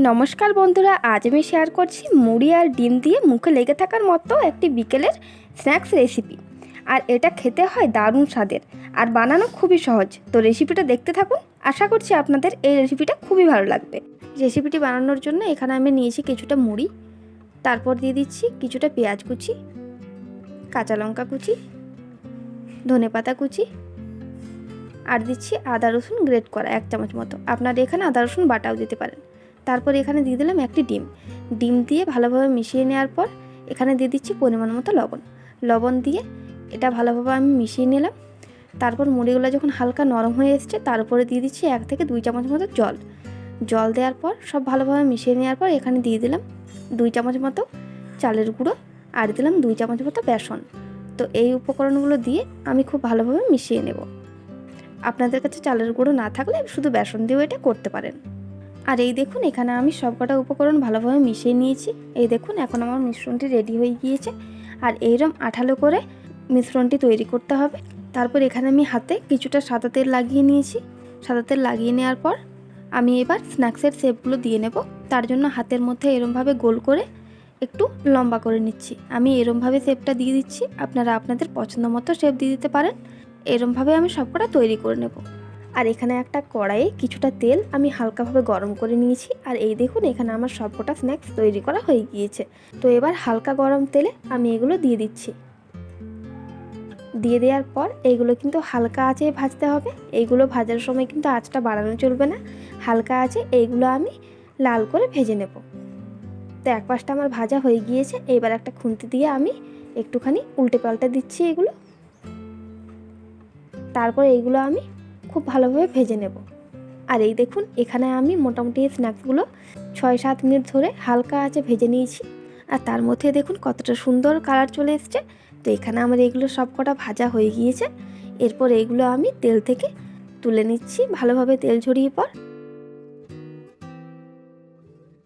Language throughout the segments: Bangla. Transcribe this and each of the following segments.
নমস্কার বন্ধুরা, আজ আমি শেয়ার করছি মুড়ি আর ডিম দিয়ে মুখে লেগে থাকার মতো একটি বিকেলের স্ন্যাক্স রেসিপি। আর এটা খেতে হয় দারুণ স্বাদের আর বানানো খুবই সহজ। তো রেসিপিটা দেখতে থাকুন, আশা করছি আপনাদের এই রেসিপিটা খুবই ভালো লাগবে। রেসিপিটি বানানোর জন্য এখানে আমি নিয়েছি কিছুটা মুড়ি, তারপর দিয়ে দিচ্ছি কিছুটা পেঁয়াজ কুচি, কাঁচা লঙ্কা কুচি, ধনেপাতা কুচি, আর দিচ্ছি আদা রসুন গ্রেট করা 1 চামচ মতো। আপনারা এখানে আদা রসুন বাটাও দিতে পারেন। তারপর এখানে দিয়ে দিলাম একটি ডিম দিয়ে ভালোভাবে মিশিয়ে নেওয়ার পর এখানে দিয়ে দিচ্ছি পরিমাণ মতো লবণ দিয়ে এটা ভালোভাবে আমি মিশিয়ে নিলাম। তারপর মুড়িগুলো যখন হালকা নরম হয়ে এসছে তার উপরে দিয়ে দিচ্ছি 1 থেকে 2 চামচ মতো জল দেওয়ার পর সব ভালোভাবে মিশিয়ে নেওয়ার পর এখানে দিয়ে দিলাম 2 চামচ মতো চালের গুঁড়ো আর দিলাম 2 চামচ মতো বেসন। তো এই উপকরণগুলো দিয়ে আমি খুব ভালোভাবে মিশিয়ে নেব। আপনাদের কাছে চালের গুঁড়ো না থাকলে শুধু বেসন দিয়েও এটা করতে পারেন। আর এই দেখুন, এখানে আমি সবকটা উপকরণ ভালোভাবে মিশিয়ে নিয়েছি। এই দেখুন, এখন আমার মিশ্রণটি রেডি হয়ে গিয়েছে। আর এইরকম আঠালো করে মিশ্রণটি তৈরি করতে হবে। তারপর এখানে আমি হাতে কিছুটা সাদা তেল লাগিয়ে নিয়েছি। সাদা তেল লাগিয়ে নেওয়ার পর আমি এবার স্ন্যাক্সের শেপগুলো দিয়ে নেব। তার জন্য হাতের মধ্যে এরমভাবে গোল করে একটু লম্বা করে নিচ্ছি। আমি এরমভাবে শেপটা দিয়ে দিচ্ছি, আপনারা আপনাদের পছন্দ মতো শেপ দিয়ে দিতে পারেন। এরমভাবে আমি সবকটা তৈরি করে নেব। আর এখানে একটা কড়াইয়ে কিছুটা তেল আমি হালকাভাবে গরম করে নিয়েছি। আর এই দেখুন, এখানে আমার সবকটা স্ন্যাক্স তৈরি করা হয়ে গিয়েছে। তো এবার হালকা গরম তেলে আমি এগুলো দিয়ে দিচ্ছি। দিয়ে দেওয়ার পর এইগুলো কিন্তু হালকা আঁচে ভাজতে হবে। এইগুলো ভাজার সময় কিন্তু আঁচটা বাড়ানো চলবে না, হালকা আঁচে এইগুলো আমি লাল করে ভেজে নেব। তো এক পাশটা আমার ভাজা হয়ে গিয়েছে। এইবার একটা খুন্তি দিয়ে আমি একটুখানি উল্টে পাল্টে দিচ্ছি এগুলো। তারপর এইগুলো আমি খুব ভালোভাবে ভেজে নেব। আর এই দেখুন, এখানে আমি মোটামুটি স্ন্যাক্সগুলো 6-7 মিনিট ধরে হালকা আঁচে ভেজে নিয়েছি। আর তার মধ্যে দেখুন কতটা সুন্দর কালার চলে এসছে। তো এখানে আমার এগুলো সব কটা ভাজা হয়ে গিয়েছে। এরপর এইগুলো আমি তেল থেকে তুলে নিচ্ছি ভালোভাবে তেল ঝরিয়ে পর।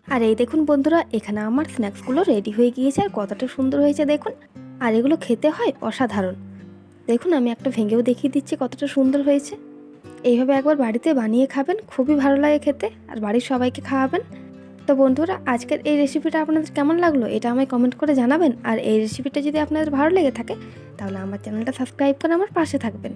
আর এই দেখুন বন্ধুরা, এখানে আমার স্ন্যাক্সগুলো রেডি হয়ে গিয়েছে। আর কতটা সুন্দর হয়েছে দেখুন। আর এগুলো খেতে হয় অসাধারণ। দেখুন, আমি একটা ভেঙেও দেখিয়ে দিচ্ছি কতটা সুন্দর হয়েছে। এইভাবে একবার বাড়িতে বানিয়ে খাবেন, খুবই ভালো লাগে খেতে। আর বাড়ির সবাইকে খাওয়াবেন। তো বন্ধুরা, আজকের এই রেসিপিটা আপনাদের কেমন লাগলো এটা আমায় কমেন্ট করে জানাবেন। আর এই রেসিপিটা যদি আপনাদের ভালো লেগে থাকে তাহলে আমার চ্যানেলটা সাবস্ক্রাইব করে আমার পাশে থাকবেন।